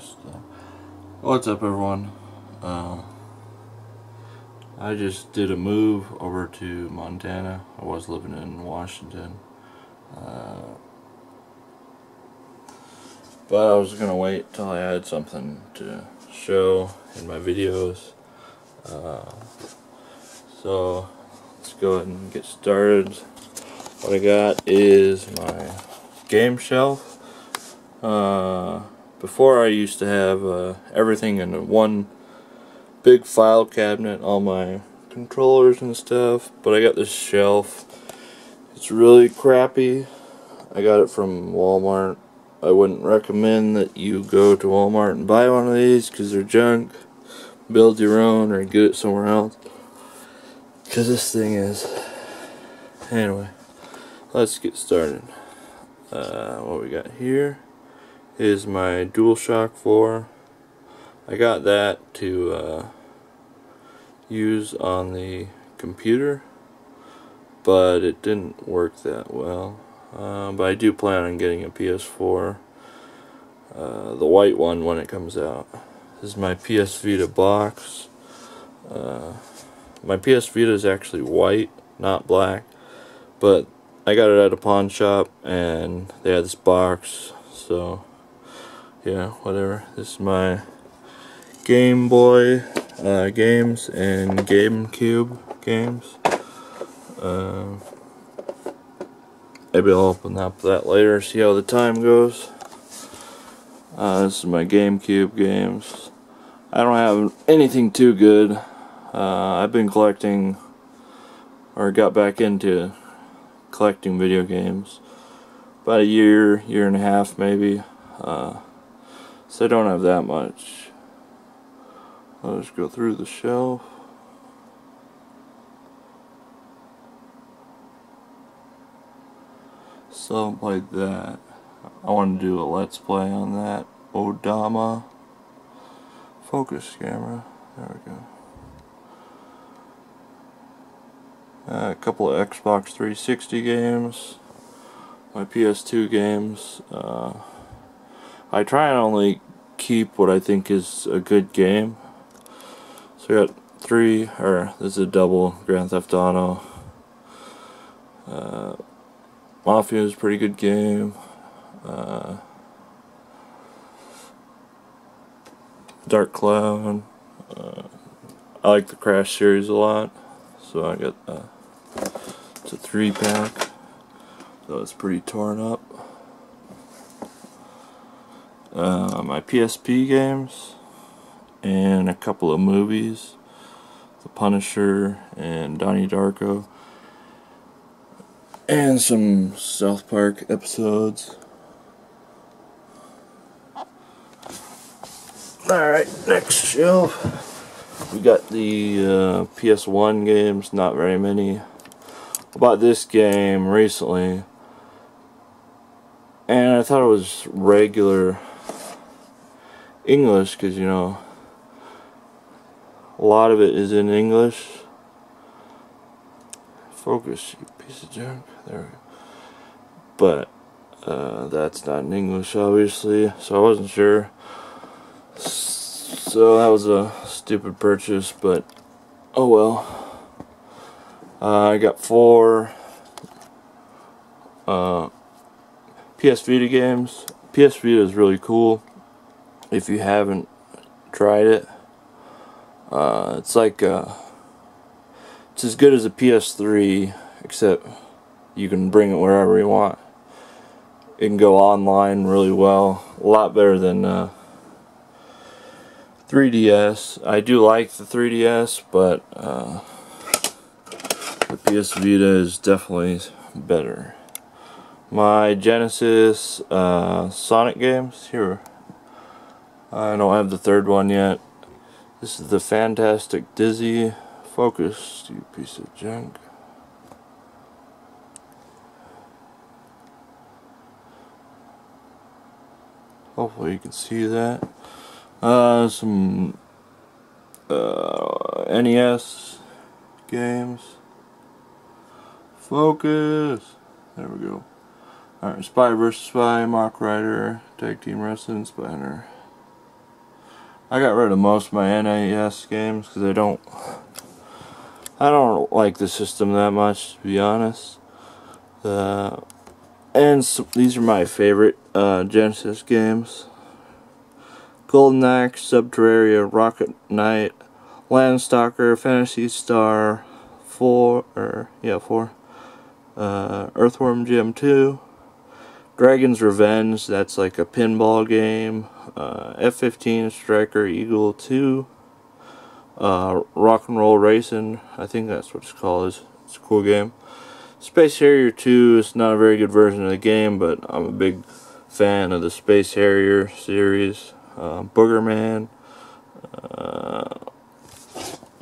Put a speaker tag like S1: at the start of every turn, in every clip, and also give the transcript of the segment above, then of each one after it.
S1: podcast. What's up, everyone? I just did a move over to Montana. I was living in Washington, but I was gonna wait till I had something to show in my videos. So let's go ahead and get started. What I got is my game shelf. Before I used to have everything in one big file cabinet, all my controllers and stuff, but I got this shelf. It's really crappy. I got it from Walmart. I wouldn't recommend that you go to Walmart and buy one of these because they're junk. Build your own or get it somewhere else, because this thing is... Anyway, let's get started. What we got here is my Dualshock 4. I got that to use on the computer, but it didn't work that well. But I do plan on getting a PS4, the white one, when it comes out. This is my PS Vita box. My PS Vita is actually white, not black, but I got it at a pawn shop and they had this box, so yeah, whatever. This is my Game Boy games and GameCube games. Maybe I'll open up that later, see how the time goes. This is my GameCube games. I don't have anything too good. I've been collecting, or got back into collecting video games about a year and a half maybe. So I don't have that much. I'll just go through the shelf. Something like that. I want to do a let's play on that. Odama. Focus camera. There we go. A couple of Xbox 360 games. My PS2 games. I try and only keep what I think is a good game. So I got three, or this is a double Grand Theft Auto. Mafia is a pretty good game. Dark Cloud. I like the Crash series a lot, so I got it's a 3-pack. So it's pretty torn up. My PSP games and a couple of movies, The Punisher and Donnie Darko, and some South Park episodes. Alright, next shelf. We got the PS1 games, not very many. I bought this game recently, and I thought it was regular English, because, you know, a lot of it is in English. Focus, you piece of junk. There we go. But that's not in English, obviously, so I wasn't sure. So that was a stupid purchase, but oh well. I got 4 PS Vita games. PS Vita is really cool. If you haven't tried it, it's like it's as good as a PS3, except you can bring it wherever you want. It can go online really well, a lot better than 3DS. I do like the 3DS, but the PS Vita is definitely better. My Genesis Sonic games here. I don't have the third one yet. This is the Fantastic Dizzy. Focus, you piece of junk. Hopefully you can see that. Some NES games. Focus. There we go. Alright, Spy vs. Spy, Mock Rider, Tag Team Wrestling, Spinner. I got rid of most of my NES games because I don't like the system that much, to be honest. And these are my favorite Genesis games: Golden Axe, Subterraria, Rocket Knight, Landstalker, Phantasy Star 4, Earthworm Jim 2, Dragon's Revenge, that's like a pinball game, F-15 Striker Eagle 2, Rock and Roll Racing, I think that's what it's called. It's a cool game. Space Harrier 2 is not a very good version of the game, but I'm a big fan of the Space Harrier series. Boogerman,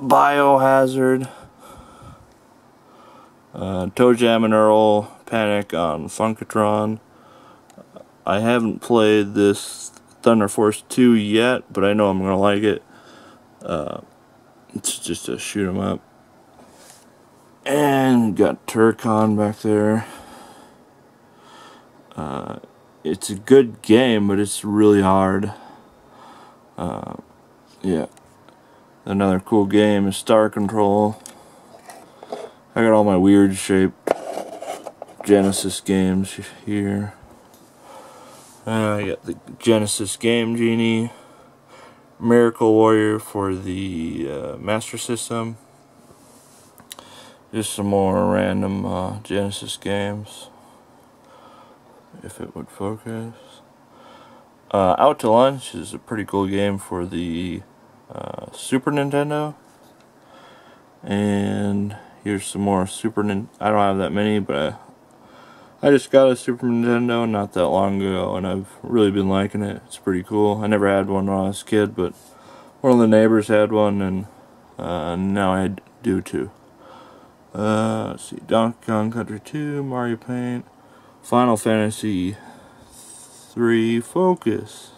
S1: Biohazard, Toe Jam and Earl Panic on Funkatron. I haven't played this Thunder Force 2 yet, but I know I'm gonna like it. It's just a shoot 'em up. And got Turcon back there. It's a good game, but it's really hard. Yeah. Another cool game is Star Control. I got all my weird shaped Genesis games here. I got the Genesis Game Genie, Miracle Warrior for the Master System. Just some more random Genesis games, if it would focus. Out to Lunch is a pretty cool game for the Super Nintendo. And here's some more Super Nintendo. I don't have that many, but I just got a Super Nintendo not that long ago, and I've really been liking it. It's pretty cool. I never had one when I was a kid, but one of the neighbors had one, and now I do too. Let's see, Donkey Kong Country 2, Mario Paint, Final Fantasy 3, focus.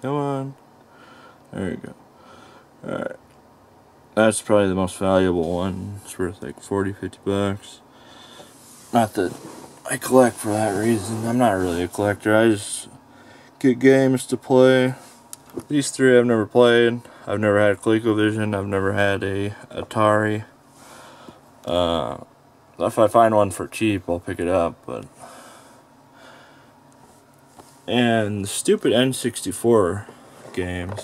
S1: Come on. There you go. Alright. That's probably the most valuable one. It's worth like 40-50 bucks. Not that I collect for that reason. I'm not really a collector. I just get games to play. These three I've never played. I've never had a ColecoVision. I've never had a Atari. If I find one for cheap, I'll pick it up. And stupid N64 games.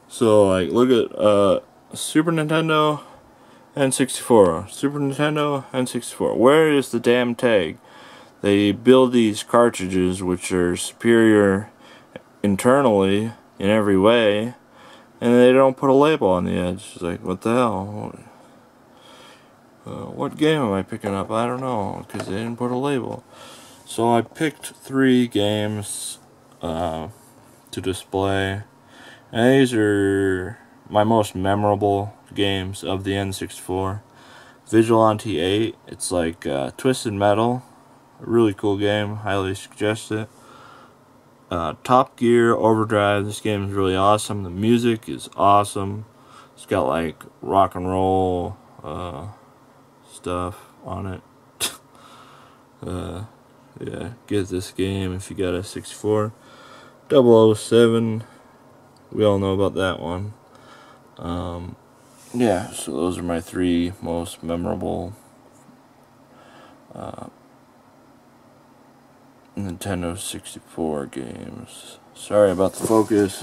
S1: So like, look at Super Nintendo, N64, Super Nintendo, N64. Where is the damn tag? They build these cartridges which are superior internally in every way, and they don't put a label on the edge. It's like, what the hell? What game am I picking up? I don't know, because they didn't put a label. So I picked 3 games to display, and these are my most memorable games of the N64. Vigilante 8, it's like Twisted Metal, a really cool game, highly suggest it. Top Gear Overdrive, this game is really awesome. The music is awesome. It's got like rock and roll stuff on it. Yeah, get this game if you got a 64. 007, we all know about that one. Yeah, so those are my 3 most memorable Nintendo 64 games. Sorry about the focus.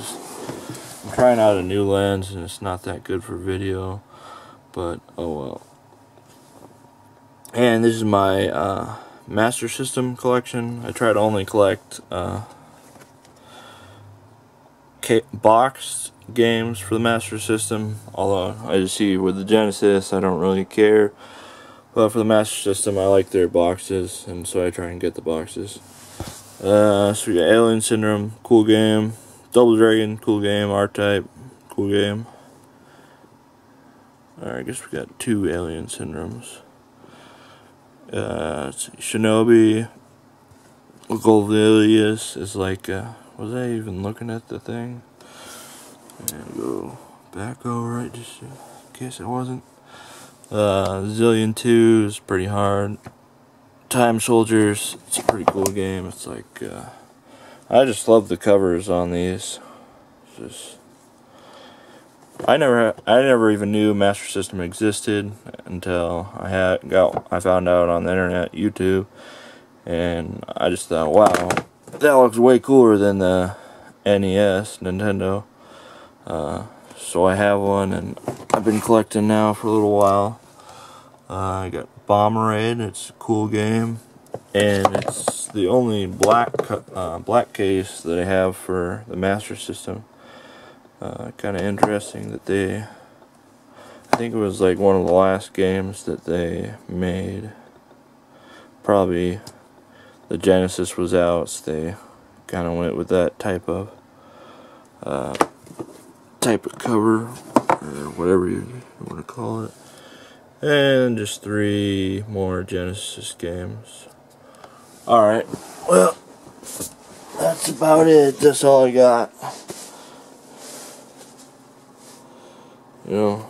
S1: I'm trying out a new lens and it's not that good for video, but oh well. And this is my Master System collection. I try to only collect boxed games for the Master System, although I just see with the Genesis I don't really care, but for the Master System I like their boxes, and so I try and get the boxes. So we got Alien Syndrome, cool game. Double Dragon, cool game. R-Type, cool game. Alright, I guess we got 2 Alien Syndromes. Let's see, Shinobi, Golvilius is like, was I even looking at the thing? And go back over it, just in case I wasn't. Zillion 2 is pretty hard. Time Soldiers, it's a pretty cool game. It's like, I just love the covers on these. It's just I never even knew Master System existed until I found out on the internet, YouTube, and I just thought, wow, that looks way cooler than the NES, Nintendo. So I have one, and I've been collecting now for a little while. I got Bomberade. It's a cool game, and it's the only black case that I have for the Master System. Kind of interesting that I think it was like one of the last games that they made. Probably the Genesis was out, so they kind of went with that type of cover, or whatever you want to call it. And just 3 more Genesis games. Alright, well, that's about it. That's all I got. You know,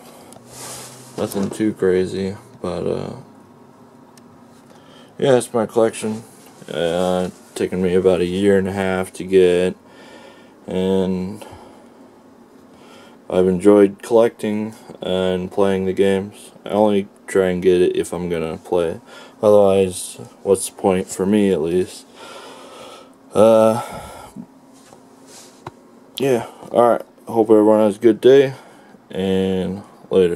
S1: nothing too crazy, but yeah, that's my collection. Taken me about 1.5 years to get, and I've enjoyed collecting and playing the games. I only try and get it if I'm gonna play it. Otherwise, what's the point for me, at least? Yeah, alright. Hope everyone has a good day, and later.